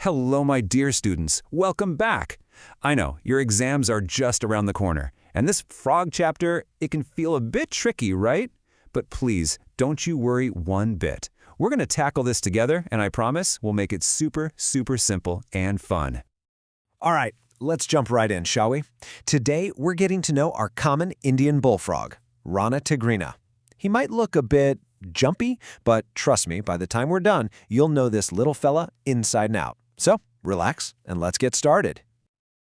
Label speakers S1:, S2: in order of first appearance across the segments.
S1: Hello, my dear students. Welcome back. I know, your exams are just around the corner, and this frog chapter, it can feel a bit tricky, right? But please, don't you worry one bit. We're going to tackle this together, and I promise we'll make it super, super simple and fun.
S2: All right, let's jump right in, shall we? Today, we're getting to know our common Indian bullfrog, Rana tigrina. He might look a bit jumpy, but trust me, by the time we're done, you'll know this little fella inside and out. So, relax and let's get started.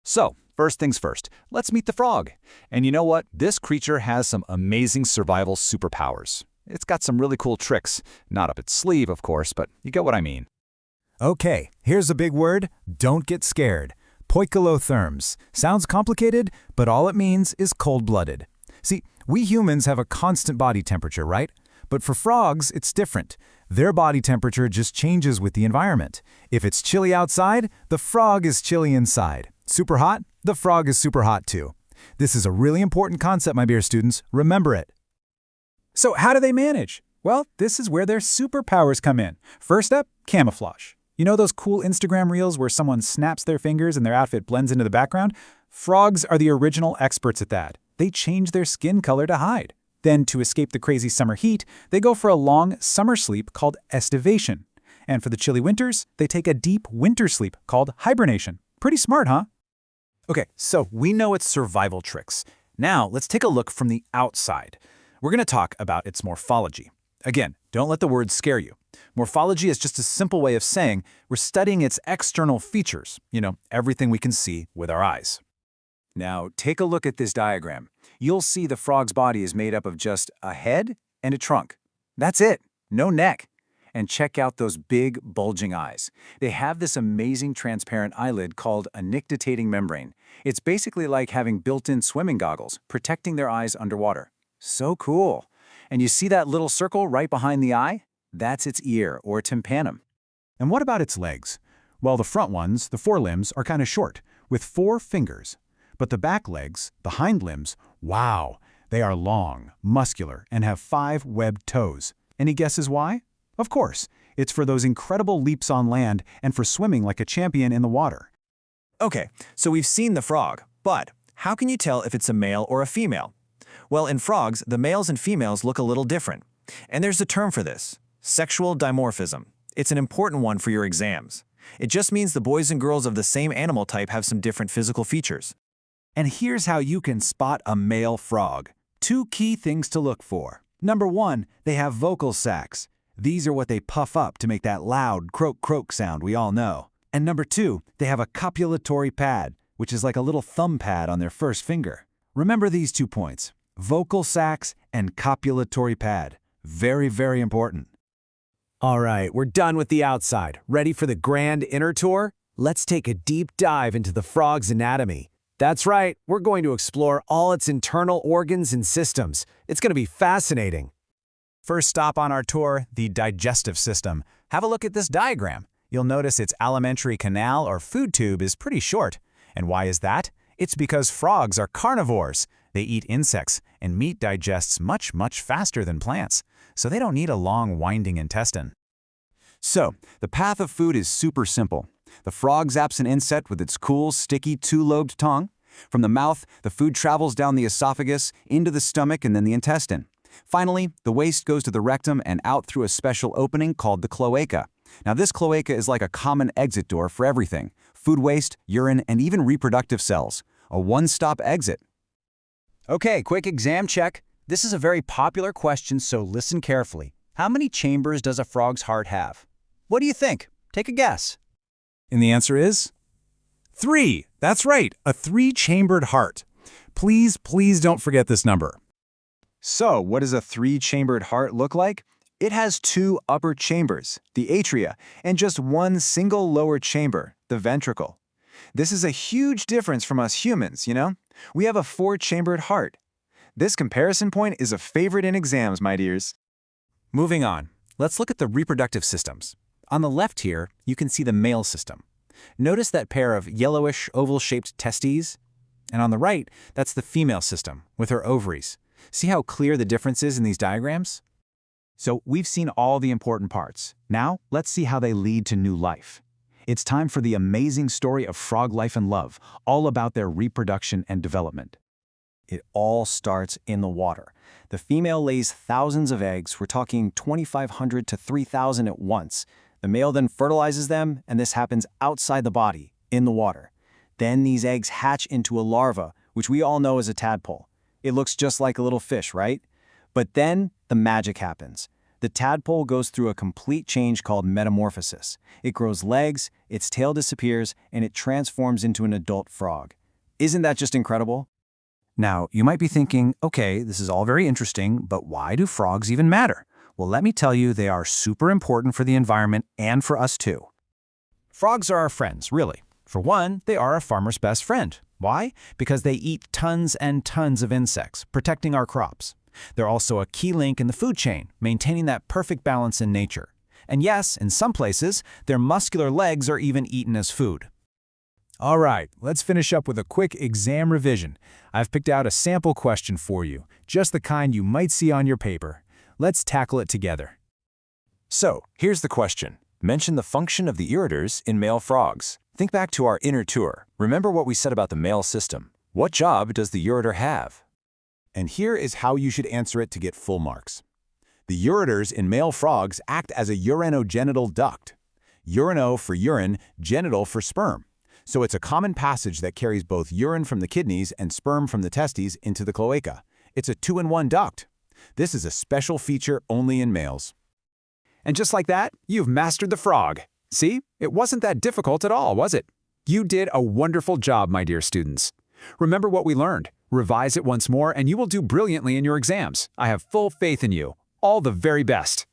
S3: So, first things first, let's meet the frog. And you know what? This creature has some amazing survival superpowers. It's got some really cool tricks. Not up its sleeve, of course, but you get what I mean.
S4: Okay, here's a big word. Don't get scared. Poikilotherms. Sounds complicated, but all it means is cold-blooded. See, we humans have a constant body temperature, right? But for frogs, it's different. Their body temperature just changes with the environment. If it's chilly outside, the frog is chilly inside. Super hot? The frog is super hot too. This is a really important concept, my dear students. Remember it.
S5: So how do they manage? Well, this is where their superpowers come in. First up, camouflage. You know those cool Instagram reels where someone snaps their fingers and their outfit blends into the background? Frogs are the original experts at that. They change their skin color to hide. Then, to escape the crazy summer heat, they go for a long summer sleep called estivation. And for the chilly winters, they take a deep winter sleep called hibernation. Pretty smart, huh?
S3: Okay, so we know its survival tricks. Now, let's take a look from the outside. We're going to talk about its morphology. Again, don't let the words scare you. Morphology is just a simple way of saying we're studying its external features, everything we can see with our eyes. Now, take a look at this diagram. You'll see the frog's body is made up of just a head and a trunk. That's it, no neck. And check out those big, bulging eyes. They have this amazing transparent eyelid called a nictitating membrane. It's basically like having built-in swimming goggles, protecting their eyes underwater. So cool. And you see that little circle right behind the eye? That's its ear, or tympanum.
S4: And what about its legs? Well, the front ones, the forelimbs, are kind of short, with 4 fingers. But the back legs, the hind limbs, wow, they are long, muscular, and have 5 webbed toes. Any guesses why? Of course, it's for those incredible leaps on land and for swimming like a champion in the water.
S2: Okay, so we've seen the frog, but how can you tell if it's a male or a female? Well, in frogs, the males and females look a little different. And there's a term for this, sexual dimorphism. It's an important one for your exams. It just means the boys and girls of the same animal type have some different physical features.
S4: And here's how you can spot a male frog. 2 key things to look for. Number 1, they have vocal sacs. These are what they puff up to make that loud croak-croak sound we all know. And number 2, they have a copulatory pad, which is like a little thumb pad on their first finger. Remember these 2 points, vocal sacs and copulatory pad. Very, very important.
S2: All right, we're done with the outside. Ready for the grand inner tour? Let's take a deep dive into the frog's anatomy. That's right, we're going to explore all its internal organs and systems. It's going to be fascinating.
S4: First stop on our tour, the digestive system. Have a look at this diagram. You'll notice its alimentary canal or food tube is pretty short. And why is that? It's because frogs are carnivores. They eat insects, and meat digests much, much faster than plants. So they don't need a long, winding intestine.
S1: So, the path of food is super simple. The frog zaps an insect with its cool, sticky, 2-lobed tongue. From the mouth, the food travels down the esophagus, into the stomach, and then the intestine. Finally, the waste goes to the rectum and out through a special opening called the cloaca. Now, this cloaca is like a common exit door for everything: food waste, urine, and even reproductive cells. A one-stop exit.
S3: Okay, quick exam check. This is a very popular question, so listen carefully. How many chambers does a frog's heart have? What do you think? Take a guess.
S4: And the answer is 3. That's right, a 3-chambered heart. Please, please don't forget this number.
S2: So, what does a 3-chambered heart look like? It has 2 upper chambers, the atria, and just 1 single lower chamber, the ventricle. This is a huge difference from us humans, We have a 4-chambered heart. This comparison point is a favorite in exams, my dears.
S3: Moving on, let's look at the reproductive systems. On the left here, you can see the male system. Notice that pair of yellowish, oval-shaped testes? And on the right, that's the female system, with her ovaries. See how clear the difference is in these diagrams? So we've seen all the important parts. Now, let's see how they lead to new life.
S2: It's time for the amazing story of frog life and love, all about their reproduction and development. It all starts in the water. The female lays thousands of eggs, we're talking 2,500 to 3,000 at once. The male then fertilizes them, and this happens outside the body, in the water. Then these eggs hatch into a larva, which we all know as a tadpole. It looks just like a little fish, right? But then the magic happens. The tadpole goes through a complete change called metamorphosis. It grows legs, its tail disappears, and it transforms into an adult frog. Isn't that just incredible?
S3: Now, you might be thinking, okay, this is all very interesting, but why do frogs even matter? Well, let me tell you, they are super important for the environment and for us too. Frogs are our friends, really. For one, they are a farmer's best friend. Why? Because they eat tons and tons of insects, protecting our crops. They're also a key link in the food chain, maintaining that perfect balance in nature. And yes, in some places, their muscular legs are even eaten as food.
S5: All right, let's finish up with a quick exam revision. I've picked out a sample question for you, just the kind you might see on your paper. Let's tackle it together.
S2: So, here's the question. Mention the function of the ureters in male frogs. Think back to our inner tour. Remember what we said about the male system. What job does the ureter have?
S1: And here is how you should answer it to get full marks. The ureters in male frogs act as a urinogenital duct. Urino for urine, genital for sperm. So it's a common passage that carries both urine from the kidneys and sperm from the testes into the cloaca. It's a 2-in-1 duct. This is a special feature only in males.
S5: And just like that, you've mastered the frog. See, it wasn't that difficult at all, was it? You did a wonderful job, my dear students. Remember what we learned, revise it once more, and you will do brilliantly in your exams. I have full faith in you. All the very best.